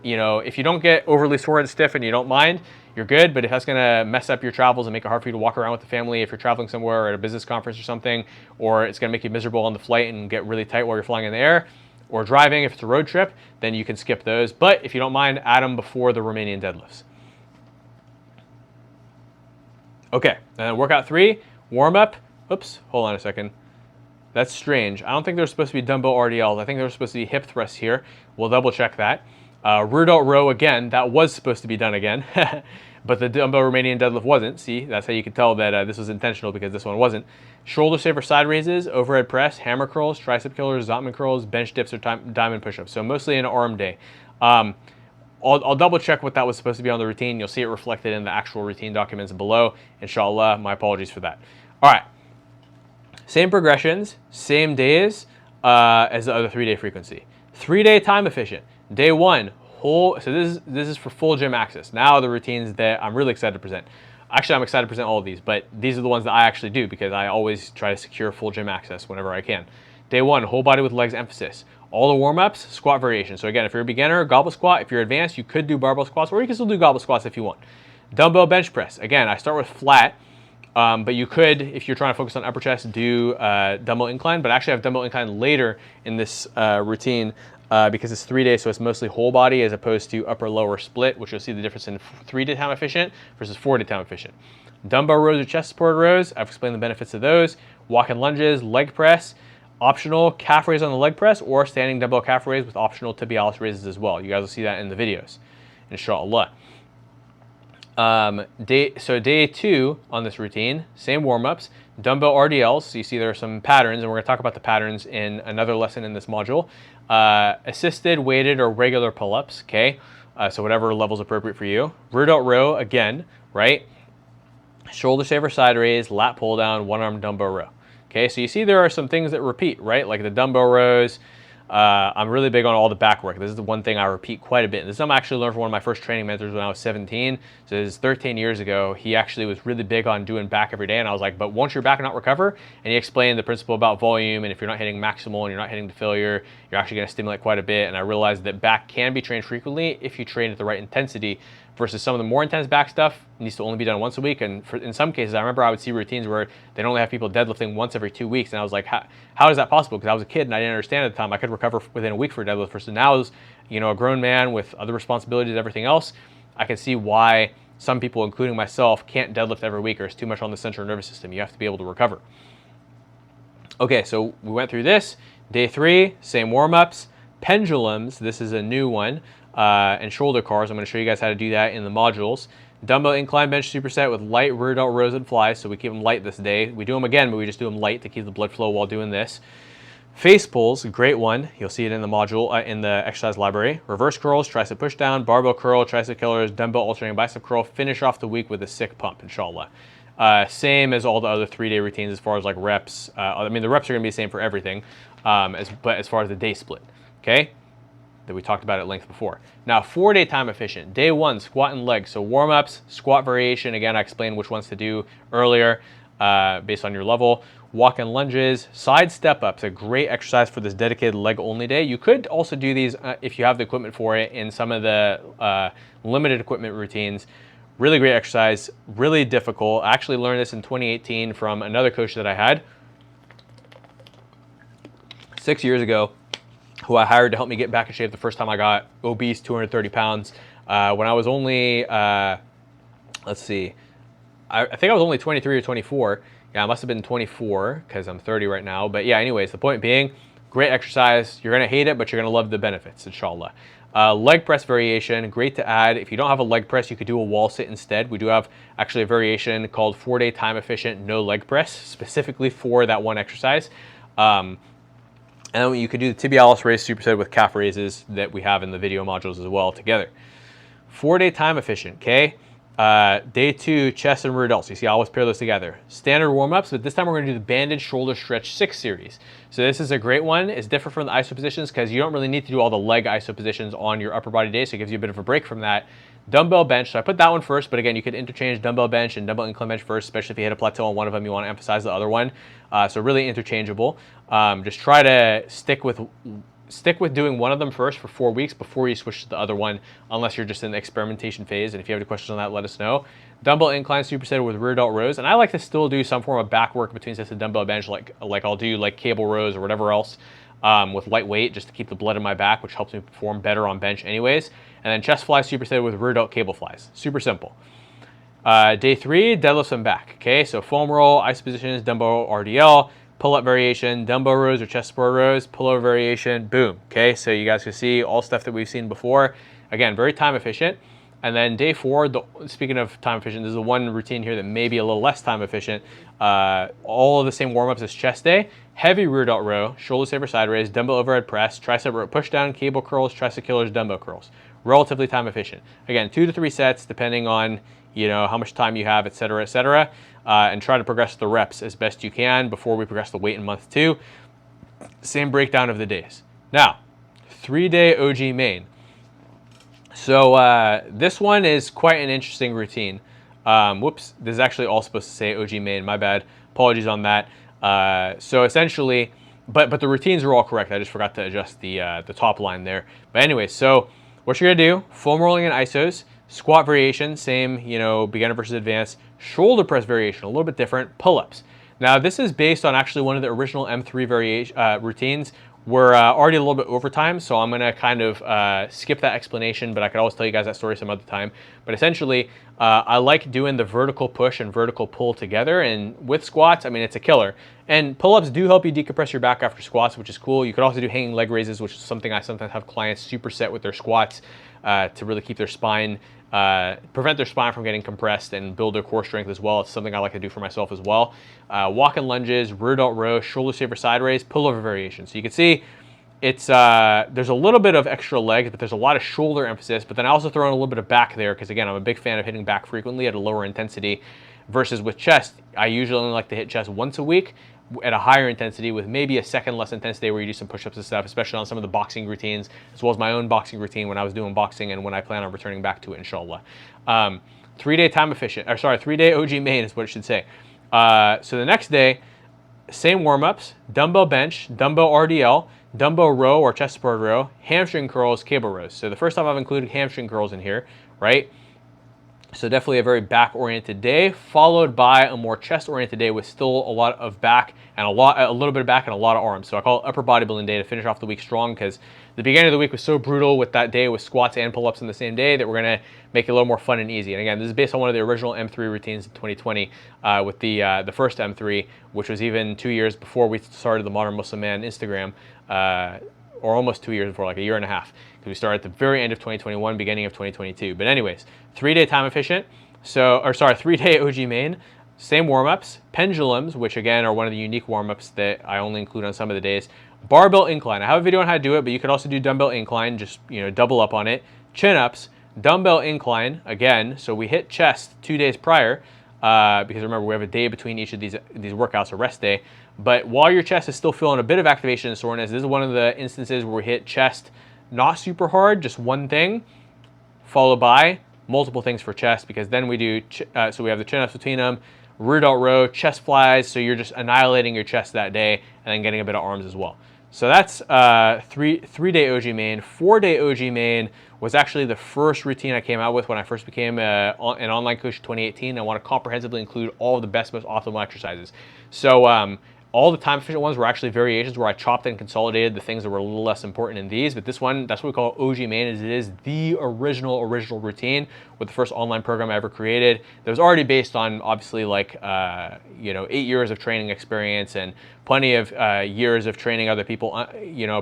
you know, if you don't get overly sore and stiff and you don't mind, you're good. But if that's going to mess up your travels and make it hard for you to walk around with the family if you're traveling somewhere or at a business conference or something, or it's going to make you miserable on the flight and get really tight while you're flying in the air, or driving if it's a road trip, then you can skip those. But if you don't mind, add them before the Romanian deadlifts. Okay, and then workout 3, warm up. Oops, hold on a second. That's strange. I don't think there's supposed to be dumbbell RDLs. I think there's supposed to be hip thrusts here. We'll double check that. Rear delt row again, that was supposed to be done again, but the dumbbell Romanian deadlift wasn't. See, that's how you can tell that this was intentional because this one wasn't. Shoulder saver side raises, overhead press, hammer curls, tricep killers, Zotman curls, bench dips, or diamond push-ups. So mostly an arm day. I'll double check what that was supposed to be on the routine. You'll see it reflected in the actual routine documents below. Inshallah, my apologies for that. All right, same progressions, same days as the other 3-day frequency. 3-day time efficient. Day 1, whole. So this is for full gym access. Now the routines that I'm really excited to present. Actually, I'm excited to present all of these, but these are the ones that I actually do because I always try to secure full gym access whenever I can. Day 1, whole body with legs emphasis. All the warm-ups, squat variation. So again, if you're a beginner, goblet squat. If you're advanced, you could do barbell squats, or you can still do goblet squats if you want. Dumbbell bench press. Again, I start with flat, but you could, if you're trying to focus on upper chest, do dumbbell incline. But I actually have dumbbell incline later in this routine because it's 3 days, so it's mostly whole body as opposed to upper-lower split, which you'll see the difference in 3-day time efficient versus 4-day time efficient. Dumbbell rows or chest support rows. I've explained the benefits of those. Walk and lunges, leg press. Optional calf raise on the leg press or standing dumbbell calf raise with optional tibialis raises as well. You guys will see that in the videos, inshallah. Day 2 on this routine, same warm-ups, dumbbell RDLs. So you see there are some patterns, and we're going to talk about the patterns in another lesson in this module. Assisted, weighted, or regular pull-ups, okay? So whatever level is appropriate for you. Rear delt row, again, right? Shoulder saver side raise, lat pull down, one-arm dumbbell row. Okay, so you see there are some things that repeat, right? Like the dumbbell rows. I'm really big on all the back work. This is the one thing I repeat quite a bit. This is something I actually learned from one of my first training mentors when I was 17. So this is 13 years ago. He actually was really big on doing back every day. And I was like, but won't your back not recover? And he explained the principle about volume. And if you're not hitting maximal and you're not hitting the failure, you're actually going to stimulate quite a bit. And I realized that back can be trained frequently if you train at the right intensity versus some of the more intense back stuff needs to only be done once a week. And in some cases, I remember I would see routines where they'd only have people deadlifting once every 2 weeks. And I was like, how is that possible? Because I was a kid and I didn't understand at the time. I could recover within a week for a deadlift versus now as, you know, a grown man with other responsibilities and everything else, I can see why some people, including myself, can't deadlift every week or it's too much on the central nervous system. You have to be able to recover. Okay, so we went through this. Day 3, same warm-ups. Pendulums, this is a new one. And shoulder cars. I'm going to show you guys how to do that in the modules. Dumbbell incline bench superset with light rear delt rows and flies. So we keep them light this day. We do them again, but we just do them light to keep the blood flow while doing this. Face pulls, great one. You'll see it in the module, in the exercise library. Reverse curls, tricep push down, barbell curl, tricep killers, dumbbell alternating bicep curl. Finish off the week with a sick pump, inshallah. Same as all the other 3-day routines as far as like reps. I mean, the reps are going to be the same for everything, but as far as the day split, okay? That we talked about at length before. Now, 4-day time efficient. Day 1, squat and legs. So warm-ups, squat variation. Again, I explained which ones to do earlier based on your level. Walk and lunges, side step-ups, a great exercise for this dedicated leg-only day. You could also do these if you have the equipment for it in some of the limited equipment routines. Really great exercise, really difficult. I actually learned this in 2018 from another coach that I had 6 years ago, who I hired to help me get back in shape the first time I got obese, 230 pounds. When I was only, let's see, I think I was only 23 or 24. Yeah, I must have been 24 because I'm 30 right now. But yeah, anyways, the point being, great exercise. You're going to hate it, but you're going to love the benefits, inshallah. Leg press variation, great to add. If you don't have a leg press, you could do a wall sit instead. We do have actually a variation called 4-day time efficient no leg press, specifically for that one exercise. And you could do the tibialis raise superset with calf raises that we have in the video modules as well together. 4-day time efficient, okay? Day 2, chest and rear delts. You see, I always pair those together. Standard warm-ups, but this time we're going to do the banded shoulder stretch 6 series. So this is a great one. It's different from the iso positions because you don't really need to do all the leg iso positions on your upper body day, so it gives you a bit of a break from that. Dumbbell bench, so I put that one first, but again, you could interchange dumbbell bench and dumbbell incline bench first, especially if you hit a plateau on one of them, you want to emphasize the other one. So really interchangeable. Just try to stick with doing one of them first for 4 weeks before you switch to the other one, unless you're just in the experimentation phase. And if you have any questions on that, let us know. Dumbbell incline superset with rear delt rows. And I like to still do some form of back work between sets of dumbbell bench, like I'll do like cable rows or whatever else with light weight, just to keep the blood in my back, which helps me perform better on bench anyways. And then chest flies superset with rear delt cable flies. Super simple. Day 3, deadlifts and back. Okay, so foam roll, ice positions, dumbbell RDL, pull-up variation, dumbbell rows or chest support rows, pull-over variation, boom. Okay, so you guys can see all stuff that we've seen before. Again, very time efficient. And then day 4, speaking of time efficient, this is the one routine here that may be a little less time efficient. All of the same warm-ups as chest day. Heavy rear delt row, shoulder saver side raise, dumbbell overhead press, tricep row push down, cable curls, tricep killers, dumbbell curls. Relatively time efficient. Again, 2 to 3 sets depending on how much time you have, etc., etc. And try to progress the reps as best you can before we progress the weight in month 2. Same breakdown of the days. Now, 3-day OG main. So this one is quite an interesting routine. Whoops, this is actually all supposed to say OG main, my bad. Apologies on that. So essentially, but the routines are all correct. I just forgot to adjust the top line there. But anyway, so what you're gonna do, foam rolling and isos, squat variation, same, beginner versus advanced, shoulder press variation, a little bit different, pull-ups. Now this is based on actually one of the original M3 routines. We're already a little bit over time, so I'm gonna kind of skip that explanation, but I could always tell you guys that story some other time. But essentially, I like doing the vertical push and vertical pull together, and with squats, I mean, it's a killer. And pull-ups do help you decompress your back after squats, which is cool. You could also do hanging leg raises, which is something I sometimes have clients superset with their squats to really keep their spine, prevent their spine from getting compressed and build their core strength as well. It's something I like to do for myself as well. Walk and lunges, rear delt row, shoulder saver side raise, pullover variation. So you can see it's there's a little bit of extra legs, but there's a lot of shoulder emphasis. But then I also throw in a little bit of back there because, again, I'm a big fan of hitting back frequently at a lower intensity. Versus with chest, I usually only like to hit chest once a week at a higher intensity with maybe a second less intense day where you do some push-ups and stuff, especially on some of the boxing routines, as well as my own boxing routine when I was doing boxing and when I plan on returning back to it, inshallah. 3-day time efficient, or sorry, 3-day OG main is what it should say. So the next day, same warm-ups, dumbbell bench, dumbbell RDL, dumbbell row or chest support row, hamstring curls, cable rows. So the first time I've included hamstring curls in here, right? So definitely a very back-oriented day, followed by a more chest-oriented day with still a lot of back and a little bit of back and a lot of arms. So I call it upper bodybuilding day to finish off the week strong because the beginning of the week was so brutal with that day with squats and pull-ups in the same day that we're gonna make it a little more fun and easy. And again, this is based on one of the original M3 routines in 2020 with the first M3, which was even 2 years before we started the Modern Muslim Man Instagram. Or almost 2 years before, like a year and a half. Because we started at the very end of 2021, beginning of 2022. But anyways, 3-day time efficient. 3-day OG main. Same warm-ups. Pendulums, which again are one of the unique warm-ups that I only include on some of the days. Barbell incline. I have a video on how to do it, but you could also do dumbbell incline, just double up on it. Chin-ups, dumbbell incline, again, so we hit chest 2 days prior, because remember, we have a day between each of these workouts, a rest day. But while your chest is still feeling a bit of activation and soreness, this is one of the instances where we hit chest not super hard, just one thing, followed by multiple things for chest, because then we do, so we have the chin-ups between them, rear delt row, chest flies, so you're just annihilating your chest that day, and then getting a bit of arms as well. So that's three-day OG main. 4-day OG main was actually the first routine I came out with when I first became an online coach in 2018. I want to comprehensively include all of the best, most optimal exercises. So all the time efficient ones were actually variations where I chopped and consolidated the things that were a little less important in these, but this one, that's what we call OG main, is it is the original routine with the first online program I ever created that was already based on obviously like 8 years of training experience and plenty of years of training other people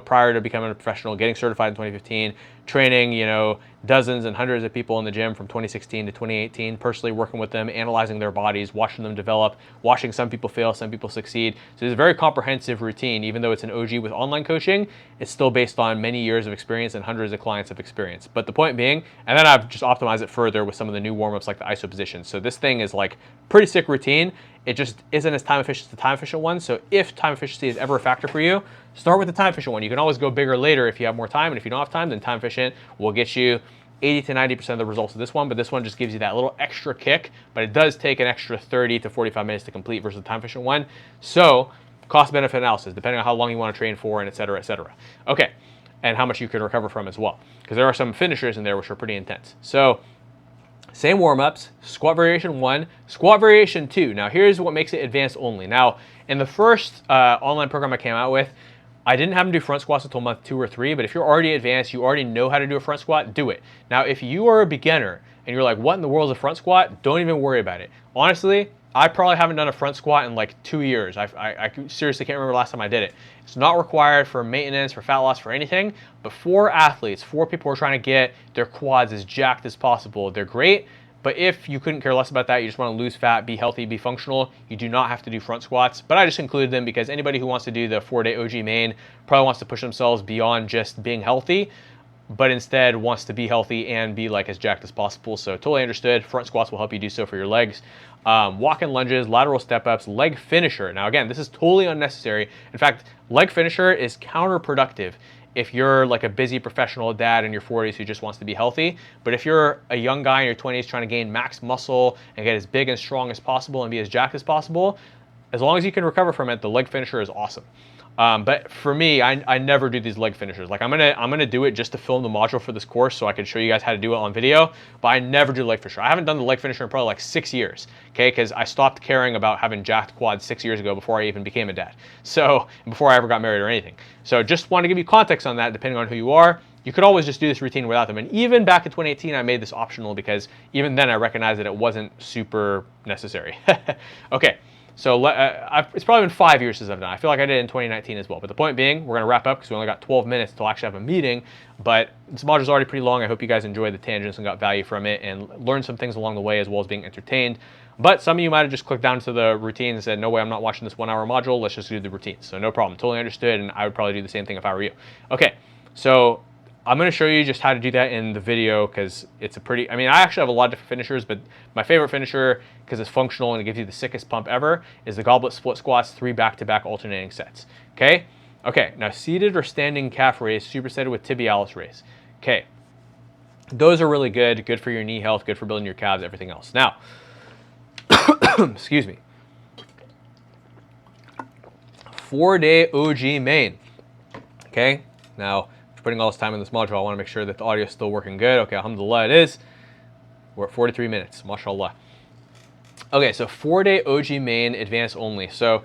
prior to becoming a professional, getting certified in 2015, training dozens and hundreds of people in the gym from 2016 to 2018, personally working with them, analyzing their bodies, watching them develop, watching some people fail, some people succeed. So it's a very comprehensive routine. Even though it's an OG with online coaching, it's still based on many years of experience and hundreds of clients of experience. But the point being, and then I've just optimized it further with some of the new warm-ups like the ISO position. So this thing is like pretty sick routine. It just isn't as time efficient as the time efficient one. So if time efficiency is ever a factor for you, start with the time efficient one. You can always go bigger later if you have more time. And if you don't have time, then time efficient will get you 80 to 90% of the results of this one. But this one just gives you that little extra kick. But it does take an extra 30 to 45 minutes to complete versus the time efficient one. So cost benefit analysis, depending on how long you want to train for and et cetera, et cetera. Okay. And how much you can recover from as well. Because there are some finishers in there which are pretty intense. So same warm-ups, squat variation 1, squat variation 2. Now here's what makes it advanced only. Now in the first online program I came out with, I didn't have them do front squats until month 2 or 3, but if you're already advanced, you already know how to do a front squat, do it. Now if you are a beginner and you're like, what in the world is a front squat? Don't even worry about it. Honestly, I probably haven't done a front squat in like 2 years. I seriously can't remember the last time I did it. It's not required for maintenance, for fat loss, for anything, but for athletes, for people who are trying to get their quads as jacked as possible, they're great. But if you couldn't care less about that, you just want to lose fat, be healthy, be functional, you do not have to do front squats. But I just included them because anybody who wants to do the 4-day OG main probably wants to push themselves beyond just being healthy, but instead wants to be healthy and be like as jacked as possible. So totally understood. Front squats will help you do so for your legs. Walk-in lunges, lateral step-ups, leg finisher. Now again, this is totally unnecessary. In fact, leg finisher is counterproductive if you're like a busy professional dad in your 40s who just wants to be healthy. But if you're a young guy in your 20s trying to gain max muscle and get as big and strong as possible and be as jacked as possible, as long as you can recover from it, the leg finisher is awesome. But for me, I never do these leg finishers. Like I'm gonna do it just to film the module for this course so I can show you guys how to do it on video, but I never do leg finisher. I haven't done the leg finisher in probably like 6 years, okay? Because I stopped caring about having jacked quads 6 years ago before I even became a dad. So before I ever got married or anything. So just want to give you context on that depending on who you are. You could always just do this routine without them. And even back in 2018, I made this optional because even then I recognized that it wasn't super necessary. Okay. So it's probably been 5 years since I've done it. I feel like I did it in 2019 as well. But the point being, we're going to wrap up because we only got 12 minutes until I actually have a meeting. But this module is already pretty long. I hope you guys enjoyed the tangents and got value from it and learned some things along the way as well as being entertained. But some of you might have just clicked down to the routine and said, no way, I'm not watching this 1 hour module. Let's just do the routine. So no problem. Totally understood. And I would probably do the same thing if I were you. Okay. So I'm going to show you just how to do that in the video because it's a pretty, I actually have a lot of different finishers, but my favorite finisher, because it's functional and it gives you the sickest pump ever, is the goblet split squats, 3 back-to-back alternating sets. Okay? Okay, now seated or standing calf raise, supersetted with tibialis raise. Okay. Those are really good for your knee health, good for building your calves, everything else. Now, excuse me. 4-day OG main. Okay? Now, putting all this time in this module, I want to make sure that the audio is still working good. Okay, alhamdulillah, it is. We're at 43 minutes, mashallah. Okay, so 4-day OG main, advanced only. So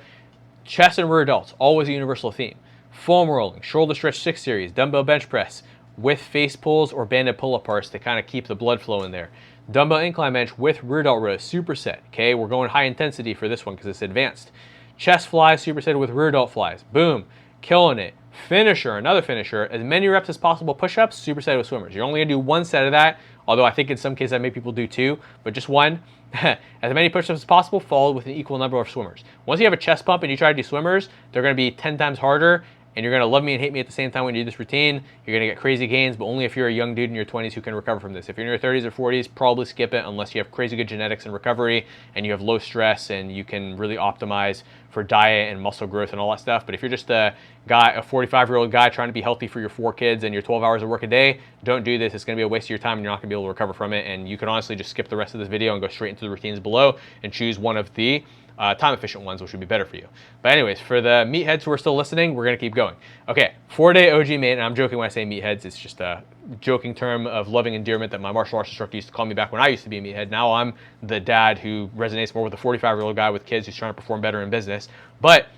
chest and rear delts, always a universal theme. Foam rolling, shoulder stretch 6 series, dumbbell bench press with face pulls or banded pull aparts to kind of keep the blood flow in there. Dumbbell incline bench with rear delt rows, superset. Okay, we're going high intensity for this one because it's advanced. Chest flies, supersetted with rear delt flies. Boom. killing it. Finisher, another finisher, as many reps as possible push-ups, superset with swimmers. You're only gonna do one set of that, although I think in some cases I make people do two, but just one. As many push-ups as possible, followed with an equal number of swimmers. Once you have a chest pump and you try to do swimmers, they're gonna be 10 times harder, and you're gonna love me and hate me at the same time when you do this routine. You're gonna get crazy gains, but only if you're a young dude in your 20s who can recover from this. If you're in your 30s or 40s, probably skip it unless you have crazy good genetics and recovery and you have low stress and you can really optimize for diet and muscle growth and all that stuff. But if you're just a 45-year-old guy trying to be healthy for your 4 kids and your 12 hours of work a day, don't do this. It's gonna be a waste of your time and you're not gonna be able to recover from it. And you can honestly just skip the rest of this video and go straight into the routines below and choose one of the time-efficient ones, which would be better for you. But anyways, for the meatheads who are still listening, we're gonna keep going. Okay, 4-day OG main, and I'm joking when I say meatheads, it's just a joking term of loving endearment that my martial arts instructor used to call me back when I used to be a meathead. Now I'm the dad who resonates more with a 45-year-old guy with kids who's trying to perform better in business. But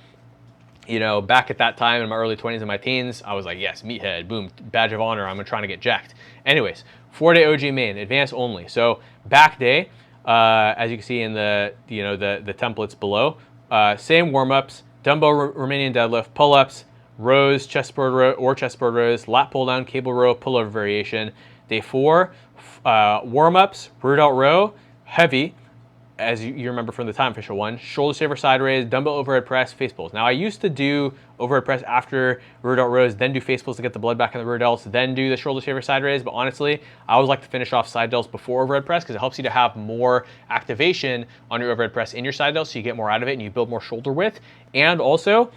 you know, back at that time in my early 20s and my teens, I was like, yes, meathead, boom, badge of honor, I'm trying to get jacked. Anyways, 4-day OG main, advanced only. So back day, as you can see in the templates below, same warm-ups, dumbbell Romanian deadlift, pull-ups, rows, chestboard row or chestboard rows, lat pull down, cable row, pullover variation. Day 4, warm-ups, rear delt row, heavy, as you remember from the time official one, shoulder shaver side raise, dumbbell overhead press, face pulls. Now I used to do overhead press after rear delt rows, then do face pulls to get the blood back in the rear delts, then do the shoulder shaver side raise. But honestly, I always like to finish off side delts before overhead press because it helps you to have more activation on your overhead press in your side delts so you get more out of it and you build more shoulder width. And also,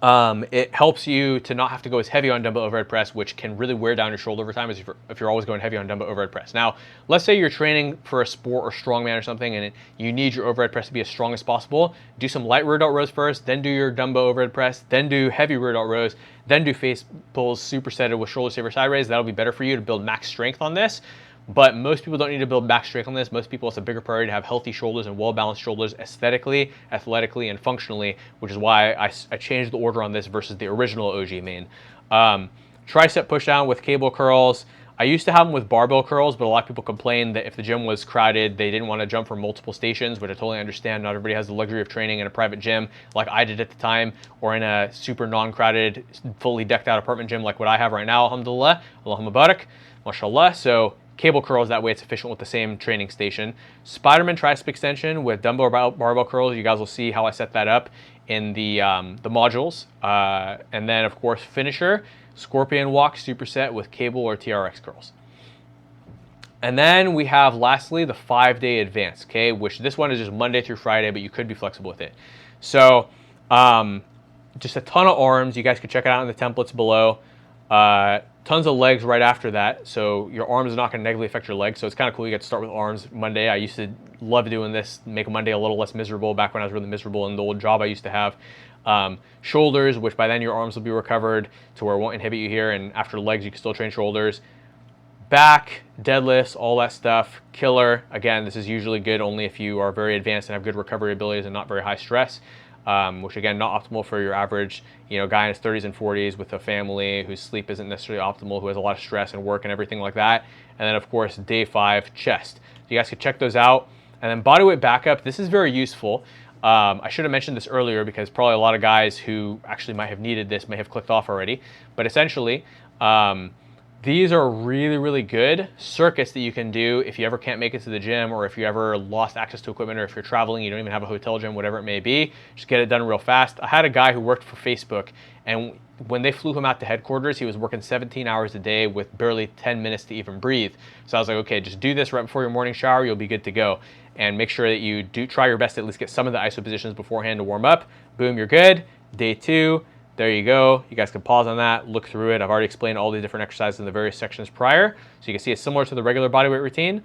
it helps you to not have to go as heavy on dumbbell overhead press, which can really wear down your shoulder over time if you're always going heavy on dumbbell overhead press. Now, let's say you're training for a sport or strongman or something and you need your overhead press to be as strong as possible. Do some light rear delt rows first, then do your dumbbell overhead press, then do heavy rear delt rows, then do face pulls supersetted with shoulder shaver side raise. That'll be better for you to build max strength on this. But most people don't need to build back strength on this. Most people, it's a bigger priority to have healthy shoulders and well-balanced shoulders aesthetically, athletically, and functionally, which is why I changed the order on this versus the original OG main. Tricep push down with cable curls. I used to have them with barbell curls, but a lot of people complained that if the gym was crowded, they didn't want to jump from multiple stations, which I totally understand. Not everybody has the luxury of training in a private gym like I did at the time, or in a super non-crowded, fully decked out apartment gym like what I have right now, alhamdulillah, Allahumma barak, mashallah. So cable curls, that way it's efficient with the same training station. Spider-Man tricep extension with dumbbell barbell curls. You guys will see how I set that up in the modules. And then of course finisher, scorpion walk superset with cable or TRX curls. And then we have lastly the 5-day advance, okay, which this one is just Monday through Friday, but you could be flexible with it. So just a ton of arms. You guys can check it out in the templates below. Tons of legs right after that, so your arms are not going to negatively affect your legs, so it's kind of cool. You get to start with arms Monday. I used to love doing this, make Monday a little less miserable back when I was really miserable in the old job I used to have. Shoulders, which by then your arms will be recovered to where it won't inhibit you here, and after legs you can still train shoulders. Back, deadlifts, all that stuff, killer. Again, this is usually good only if you are very advanced and have good recovery abilities and not very high stress. Which again, not optimal for your average, guy in his 30s and 40s with a family whose sleep isn't necessarily optimal, who has a lot of stress and work and everything like that. And then of course, day 5, chest. So you guys can check those out. And then bodyweight backup, this is very useful. I should have mentioned this earlier because probably a lot of guys who actually might have needed this may have clicked off already. But essentially, these are really, really good circuits that you can do if you ever can't make it to the gym, or if you ever lost access to equipment, or if you're traveling, you don't even have a hotel gym, whatever it may be. Just get it done real fast. I had a guy who worked for Facebook, and when they flew him out to headquarters, he was working 17 hours a day with barely 10 minutes to even breathe. So I was like, okay, just do this right before your morning shower, you'll be good to go. And make sure that you do try your best to at least get some of the ISO positions beforehand to warm up. Boom, you're good. Day 2. There you go. You guys can pause on that, look through it. I've already explained all these different exercises in the various sections prior. So you can see it's similar to the regular bodyweight routine.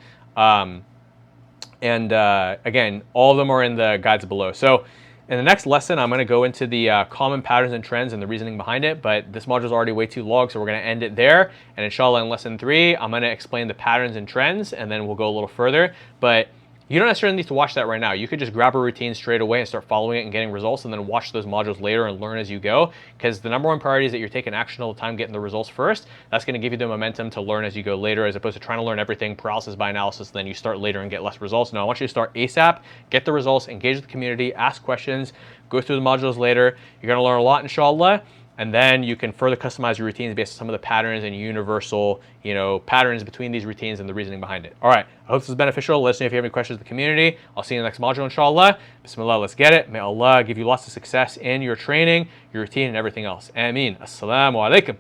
Again, all of them are in the guides below. So in the next lesson, I'm going to go into the common patterns and trends and the reasoning behind it. But this module is already way too long, so we're going to end it there. And inshallah, in lesson 3, I'm going to explain the patterns and trends, and then we'll go a little further. But you don't necessarily need to watch that right now. You could just grab a routine straight away and start following it and getting results, and then watch those modules later and learn as you go. Because the number one priority is that you're taking action all the time, getting the results first. That's going to give you the momentum to learn as you go later, as opposed to trying to learn everything paralysis by analysis, then you start later and get less results. No, I want you to start ASAP, get the results, engage with the community, ask questions, go through the modules later. You're going to learn a lot, inshallah. And then you can further customize your routines based on some of the patterns and universal, patterns between these routines and the reasoning behind it. All right, I hope this is beneficial. Let us know if you have any questions in the community. I'll see you in the next module, inshallah. Bismillah, let's get it. May Allah give you lots of success in your training, your routine, and everything else. Ameen. Assalamu alaikum.